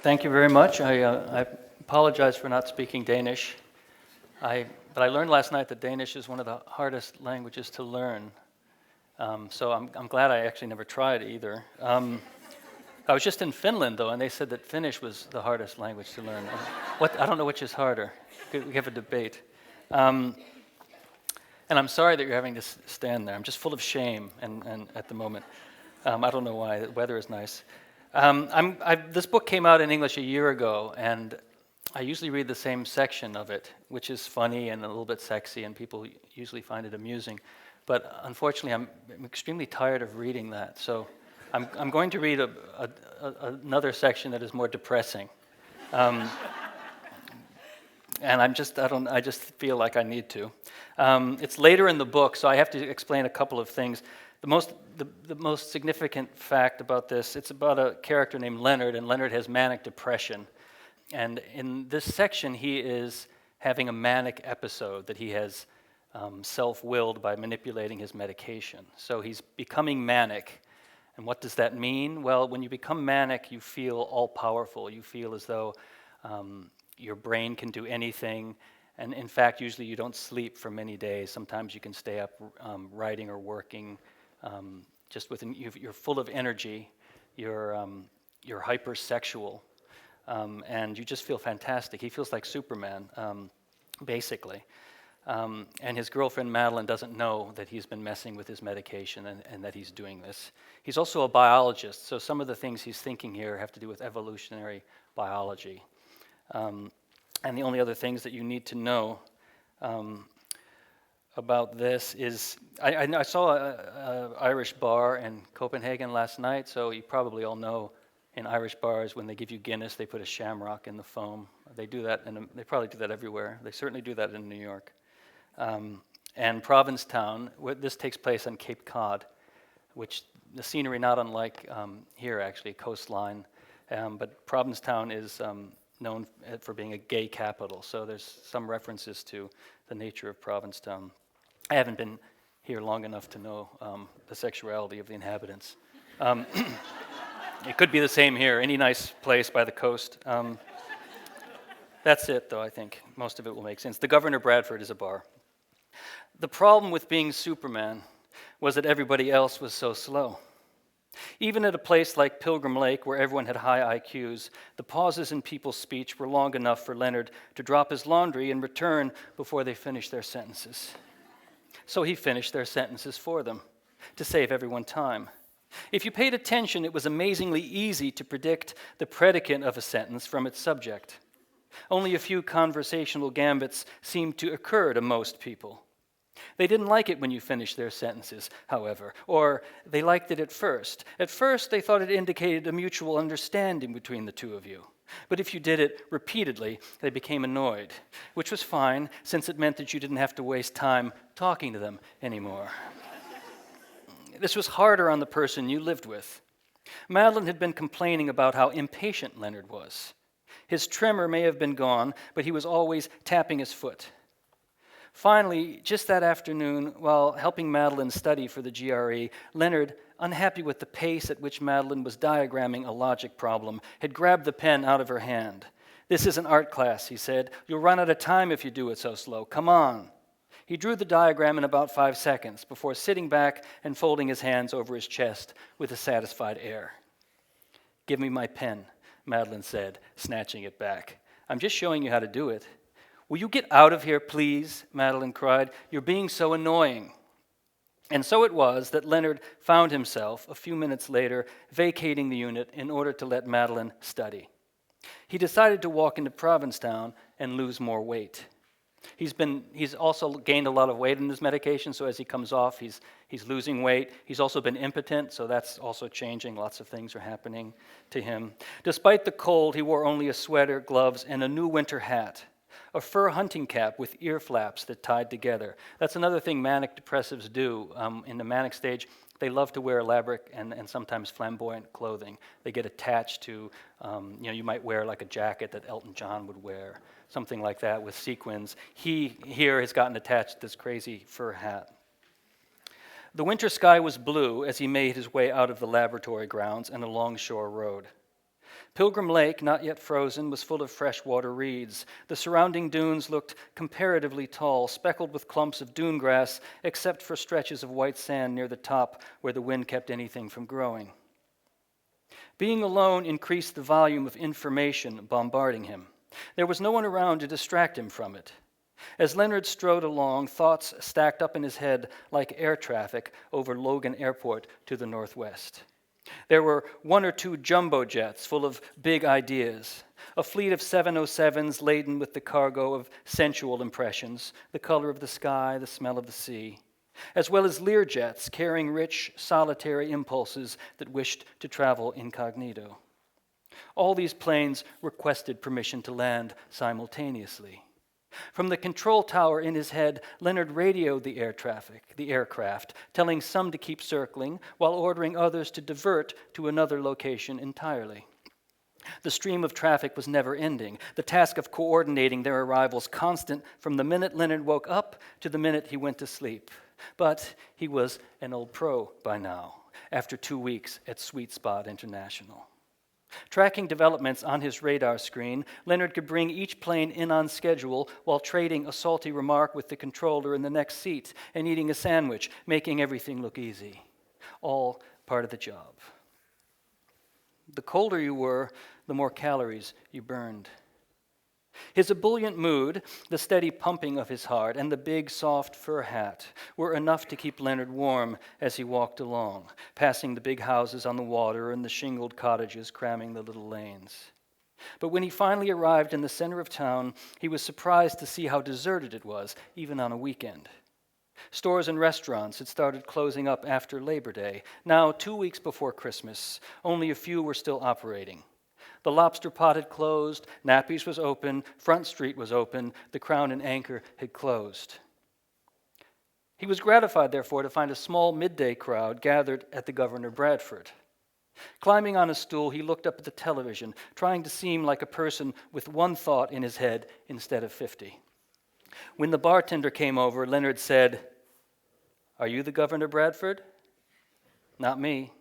Thank you very much. I apologize for not speaking Danish, but I learned last night that Danish is one of the hardest languages to learn. So I'm glad I actually never tried either. I was just in Finland, though, and they said that Finnish was the hardest language to learn. I don't know which is harder. We have a debate. And I'm sorry that you're having to stand there. I'm just full of shame and at the moment. I don't know why. The weather is nice. This book came out in English a year ago, and I usually read the same section of it, which is funny and a little bit sexy, and people usually find it amusing. But unfortunately, I'm extremely tired of reading that. So I'm going to read another section that is more depressing. And I just feel like I need to. It's later in the book, so I have to explain a couple of things. The most significant fact about this, it's about a character named Leonard, and Leonard has manic depression. And in this section, he is having a manic episode that he has self-willed by manipulating his medication. So he's becoming manic. And what does that mean? Well, when you become manic, you feel all-powerful. You feel as though your brain can do anything. And in fact, usually you don't sleep for many days. Sometimes you can stay up writing or working. You're full of energy. You're hypersexual. And you just feel fantastic. He feels like Superman, basically. And his girlfriend, Madeleine, doesn't know that he's been messing with his medication and that he's doing this. He's also a biologist, so some of the things he's thinking here have to do with evolutionary biology. And the only other things that you need to know about this is, I saw an Irish bar in Copenhagen last night, so you probably all know in Irish bars when they give you Guinness, they put a shamrock in the foam. They do that, they probably do that everywhere. They certainly do that in New York. And Provincetown, this takes place on Cape Cod, which the scenery not unlike here actually, coastline. But Provincetown is known for being a gay capital, so there's some references to the nature of Provincetown. I haven't been here long enough to know the sexuality of the inhabitants. It could be the same here, any nice place by the coast. That's it, though, I think. Most of it will make sense. The Governor Bradford is a bar. The problem with being Superman was that everybody else was so slow. Even at a place like Pilgrim Lake, where everyone had high IQs, the pauses in people's speech were long enough for Leonard to drop his laundry and return before they finished their sentences. So he finished their sentences for them, to save everyone time. If you paid attention, it was amazingly easy to predict the predicate of a sentence from its subject. Only a few conversational gambits seemed to occur to most people. They didn't like it when you finished their sentences, however, or they liked it at first. At first, they thought it indicated a mutual understanding between the two of you. But if you did it repeatedly, they became annoyed, which was fine, since it meant that you didn't have to waste time talking to them anymore. This was harder on the person you lived with. Madeleine had been complaining about how impatient Leonard was. His tremor may have been gone, but he was always tapping his foot. Finally, just that afternoon, while helping Madeleine study for the GRE, Leonard, unhappy with the pace at which Madeleine was diagramming a logic problem, had grabbed the pen out of her hand. "This is an art class," he said. "You'll run out of time if you do it so slow. Come on." He drew the diagram in about 5 seconds before sitting back and folding his hands over his chest with a satisfied air. "Give me my pen," Madeleine said, snatching it back. "I'm just showing you how to do it." "Will you get out of here, please?" Madeleine cried. "You're being so annoying." And so it was that Leonard found himself, a few minutes later, vacating the unit in order to let Madeleine study. He decided to walk into Provincetown and lose more weight. He's also gained a lot of weight in his medication, so as he comes off, he's losing weight. He's also been impotent, so that's also changing. Lots of things are happening to him. Despite the cold, he wore only a sweater, gloves, and a new winter hat. A fur hunting cap with ear flaps that tied together. That's another thing manic depressives do. In the manic stage, they love to wear elaborate and sometimes flamboyant clothing. They get attached to, you might wear like a jacket that Elton John would wear, something like that with sequins. He here has gotten attached to this crazy fur hat. The winter sky was blue as he made his way out of the laboratory grounds and along Shore Road. Pilgrim Lake, not yet frozen, was full of freshwater reeds. The surrounding dunes looked comparatively tall, speckled with clumps of dune grass, except for stretches of white sand near the top where the wind kept anything from growing. Being alone increased the volume of information bombarding him. There was no one around to distract him from it. As Leonard strode along, thoughts stacked up in his head like air traffic over Logan Airport to the northwest. There were 1 or 2 jumbo jets full of big ideas, a fleet of 707s laden with the cargo of sensual impressions, the color of the sky, the smell of the sea, as well as Lear jets carrying rich, solitary impulses that wished to travel incognito. All these planes requested permission to land simultaneously. From the control tower in his head, Leonard radioed the aircraft, telling some to keep circling while ordering others to divert to another location entirely. The stream of traffic was never ending, the task of coordinating their arrivals constant from the minute Leonard woke up to the minute he went to sleep. But he was an old pro by now, after 2 weeks at Sweet Spot International. Tracking developments on his radar screen, Leonard could bring each plane in on schedule while trading a salty remark with the controller in the next seat and eating a sandwich, making everything look easy. All part of the job. The colder you were, the more calories you burned. His ebullient mood, the steady pumping of his heart, and the big, soft fur hat were enough to keep Leonard warm as he walked along, passing the big houses on the water and the shingled cottages cramming the little lanes. But when he finally arrived in the center of town, he was surprised to see how deserted it was, even on a weekend. Stores and restaurants had started closing up after Labor Day. Now, 2 weeks before Christmas, only a few were still operating. The Lobster Pot had closed, Nappy's was open, Front Street was open, the Crown and Anchor had closed. He was gratified, therefore, to find a small midday crowd gathered at the Governor Bradford. Climbing on a stool, he looked up at the television, trying to seem like a person with one thought in his head instead of 50. When the bartender came over, Leonard said, "Are you the Governor Bradford?" "Not me."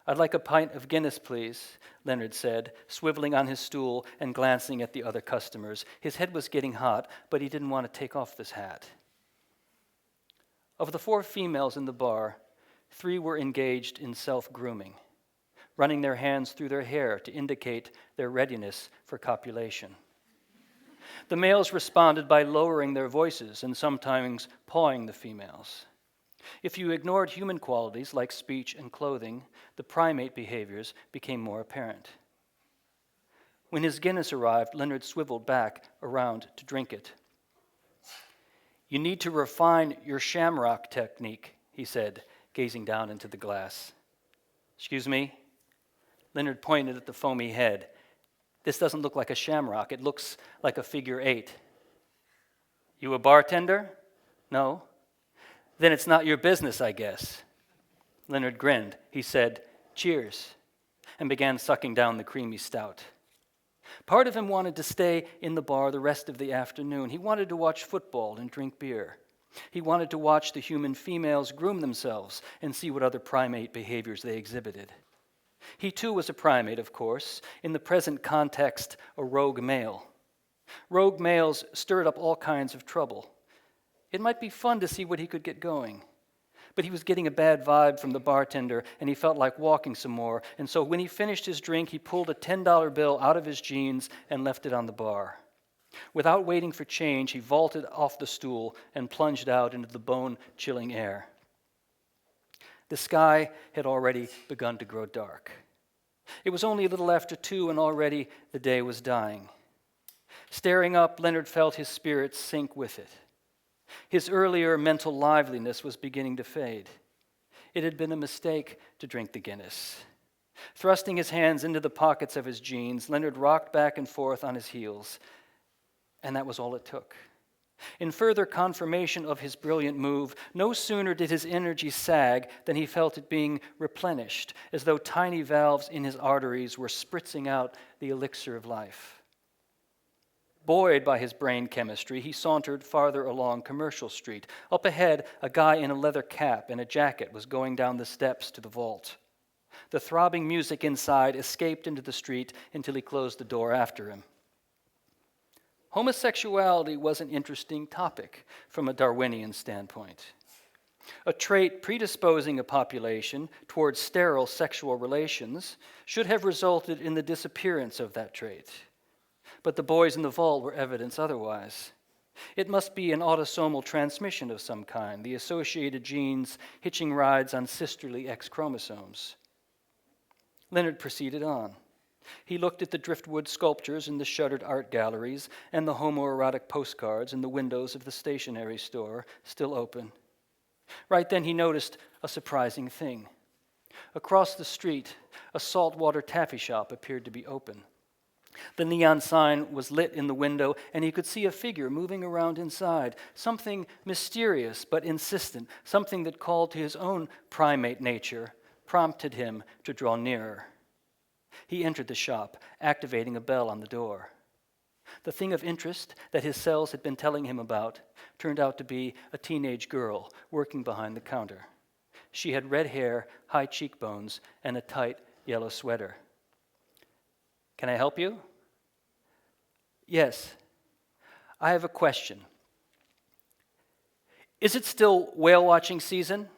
"I'd like a pint of Guinness, please," Leonard said, swiveling on his stool and glancing at the other customers. His head was getting hot, but he didn't want to take off this hat. Of the 4 females in the bar, 3 were engaged in self-grooming, running their hands through their hair to indicate their readiness for copulation. The males responded by lowering their voices and sometimes pawing the females. If you ignored human qualities like speech and clothing, the primate behaviors became more apparent. When his Guinness arrived, Leonard swiveled back around to drink it. "You need to refine your shamrock technique," he said, gazing down into the glass. "Excuse me?" Leonard pointed at the foamy head. "This doesn't look like a shamrock. It looks like a figure 8. "You a bartender?" "No." "Then it's not your business, I guess." Leonard grinned. He said, "Cheers," and began sucking down the creamy stout. Part of him wanted to stay in the bar the rest of the afternoon. He wanted to watch football and drink beer. He wanted to watch the human females groom themselves and see what other primate behaviors they exhibited. He too was a primate, of course, in the present context, a rogue male. Rogue males stirred up all kinds of trouble. It might be fun to see what he could get going. But he was getting a bad vibe from the bartender, and he felt like walking some more. And so when he finished his drink, he pulled a $10 bill out of his jeans and left it on the bar. Without waiting for change, he vaulted off the stool and plunged out into the bone-chilling air. The sky had already begun to grow dark. It was only a little after 2, and already the day was dying. Staring up, Leonard felt his spirits sink with it. His earlier mental liveliness was beginning to fade. It had been a mistake to drink the Guinness. Thrusting his hands into the pockets of his jeans, Leonard rocked back and forth on his heels, and that was all it took. In further confirmation of his brilliant move, no sooner did his energy sag than he felt it being replenished, as though tiny valves in his arteries were spritzing out the elixir of life. Buoyed by his brain chemistry, he sauntered farther along Commercial Street. Up ahead, a guy in a leather cap and a jacket was going down the steps to the vault. The throbbing music inside escaped into the street until he closed the door after him. Homosexuality was an interesting topic from a Darwinian standpoint. A trait predisposing a population towards sterile sexual relations should have resulted in the disappearance of that trait. But the boys in the vault were evidence otherwise. It must be an autosomal transmission of some kind, the associated genes hitching rides on sisterly X chromosomes. Leonard proceeded on. He looked at the driftwood sculptures in the shuttered art galleries and the homoerotic postcards in the windows of the stationery store, still open. Right then he noticed a surprising thing. Across the street, a saltwater taffy shop appeared to be open. The neon sign was lit in the window, and he could see a figure moving around inside, something mysterious but insistent, something that called to his own primate nature, prompted him to draw nearer. He entered the shop, activating a bell on the door. The thing of interest that his cells had been telling him about turned out to be a teenage girl working behind the counter. She had red hair, high cheekbones, and a tight yellow sweater. "Can I help you?" "Yes. I have a question. Is it still whale watching season?"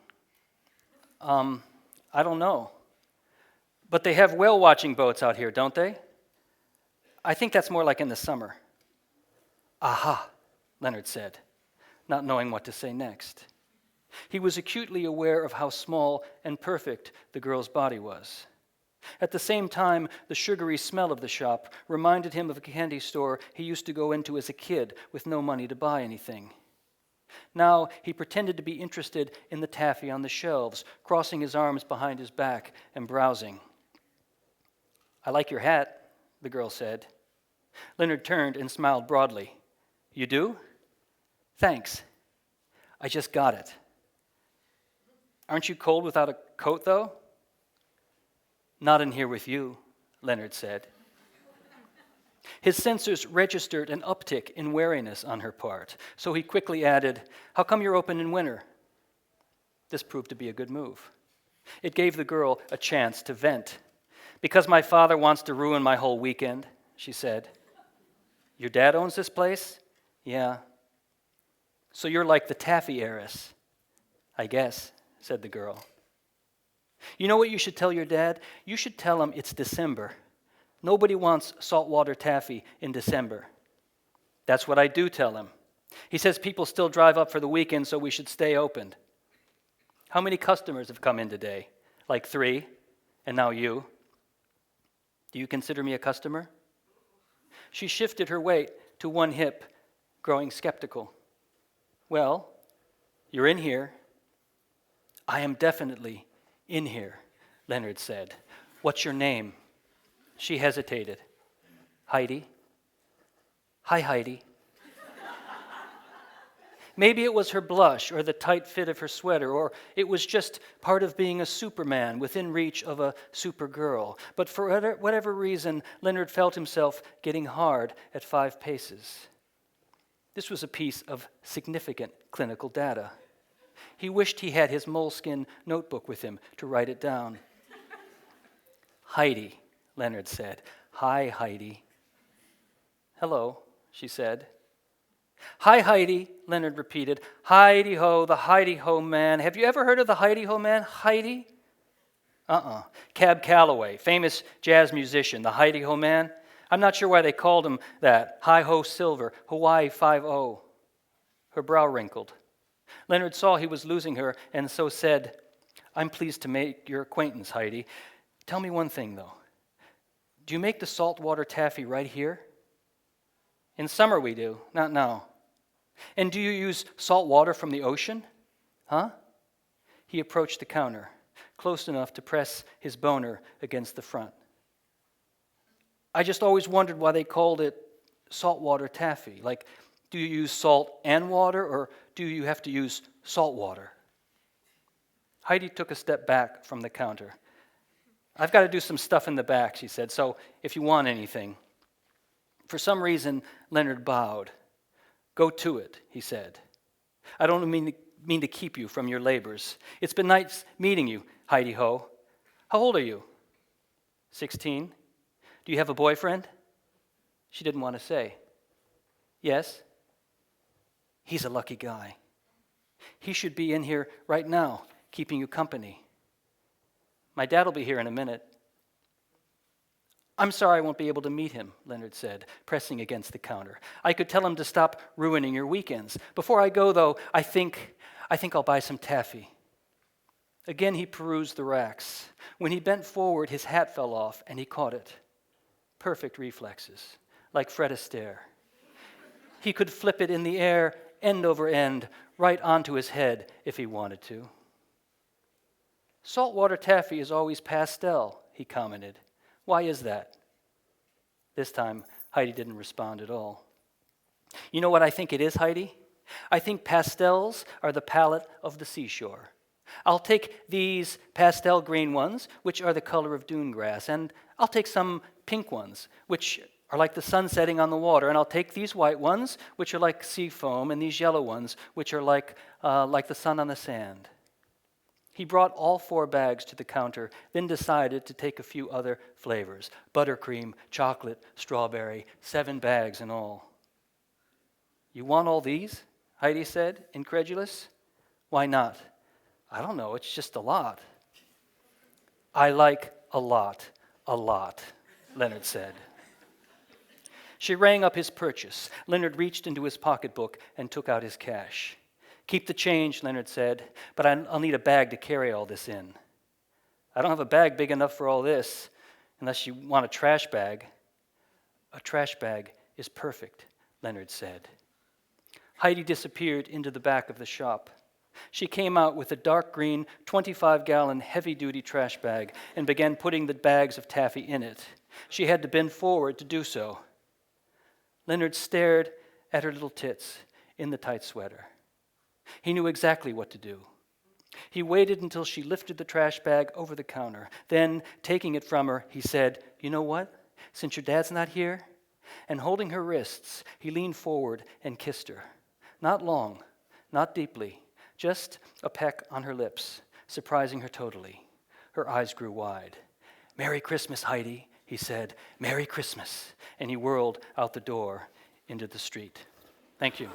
I don't know. But they have whale watching boats out here, don't they?" "I think that's more like in the summer." "Aha," Leonard said, not knowing what to say next. He was acutely aware of how small and perfect the girl's body was. At the same time, the sugary smell of the shop reminded him of a candy store he used to go into as a kid with no money to buy anything. Now he pretended to be interested in the taffy on the shelves, crossing his arms behind his back and browsing. "I like your hat," the girl said. Leonard turned and smiled broadly. "You do?" "Thanks. I just got it." "Aren't you cold without a coat, though?" "Not in here with you," Leonard said. His sensors registered an uptick in wariness on her part, so he quickly added, "How come you're open in winter?" This proved to be a good move. It gave the girl a chance to vent. "Because my father wants to ruin my whole weekend," she said. "Your dad owns this place?" "Yeah." "So you're like the taffy heiress?" "I guess," said the girl. "You know what you should tell your dad? You should tell him it's December. Nobody wants saltwater taffy in December." "That's what I do tell him. He says people still drive up for the weekend, so we should stay open." "How many customers have come in today?" "Like 3, and now you." "Do you consider me a customer?" She shifted her weight to one hip, growing skeptical. "Well, you're in here." "I am definitely in here," Leonard said. "What's your name?" She hesitated. "Heidi." "Hi, Heidi." Maybe it was her blush or the tight fit of her sweater, or it was just part of being a Superman within reach of a Supergirl. But for whatever reason, Leonard felt himself getting hard at 5 paces. This was a piece of significant clinical data. He wished he had his moleskin notebook with him to write it down. "Heidi," Leonard said. "Hi, Heidi." "Hello," she said. "Hi, Heidi," Leonard repeated. "Heidi-ho, the Heidi-ho man. Have you ever heard of the Heidi-ho man, Heidi?" Cab Calloway, famous jazz musician, the Heidi-ho man. I'm not sure why they called him that. Hi-ho Silver, Hawaii 5-0. Her brow wrinkled. Leonard saw he was losing her and so said, "I'm pleased to make your acquaintance, Heidi. Tell me one thing, though. Do you make the saltwater taffy right here?" "In summer we do, not now." "And do you use salt water from the ocean?" "Huh?" He approached the counter, close enough to press his boner against the front. "I just always wondered why they called it saltwater taffy. Like, do you use salt and water, or do you have to use salt water?" Heidi took a step back from the counter. "I've got to do some stuff in the back," she said, "so if you want anything." For some reason, Leonard bowed. "Go to it," he said. "I don't mean to keep you from your labors. It's been nice meeting you, Heidi-ho. How old are you? 16. Do you have a boyfriend? She didn't want to say. Yes. He's a lucky guy. He should be in here right now, keeping you company. My dad will be here in a minute. I'm sorry I won't be able to meet him, Leonard said, pressing against the counter. I could tell him to stop ruining your weekends. Before I go, though, I think I'll buy some taffy. Again he perused the racks. When he bent forward, his hat fell off, and he caught it. Perfect reflexes, like Fred Astaire. He could flip it in the air, end over end, right onto his head if he wanted to. Saltwater taffy is always pastel, he commented. Why is that? This time, Heidi didn't respond at all. You know what I think it is, Heidi? I think pastels are the palette of the seashore. I'll take these pastel green ones, which are the color of dune grass, and I'll take some pink ones, which are like the sun setting on the water, and I'll take these white ones, which are like sea foam, and these yellow ones, which are like the sun on the sand. He brought all 4 bags to the counter, then decided to take a few other flavors. Buttercream, chocolate, strawberry, 7 bags in all. You want all these? Heidi said, incredulous. Why not? I don't know, it's just a lot. I like a lot, Leonard said. She rang up his purchase. Leonard reached into his pocketbook and took out his cash. Keep the change, Leonard said, but I'll need a bag to carry all this in. I don't have a bag big enough for all this, unless you want a trash bag. A trash bag is perfect, Leonard said. Heidi disappeared into the back of the shop. She came out with a dark green 25-gallon heavy-duty trash bag and began putting the bags of taffy in it. She had to bend forward to do so. Leonard stared at her little tits in the tight sweater. He knew exactly what to do. He waited until she lifted the trash bag over the counter. Then, taking it from her, he said, "You know what? Since your dad's not here," and holding her wrists, he leaned forward and kissed her. Not long, not deeply, just a peck on her lips, surprising her totally. Her eyes grew wide. "Merry Christmas, Heidi," he said. "Merry Christmas." And he whirled out the door into the street. Thank you.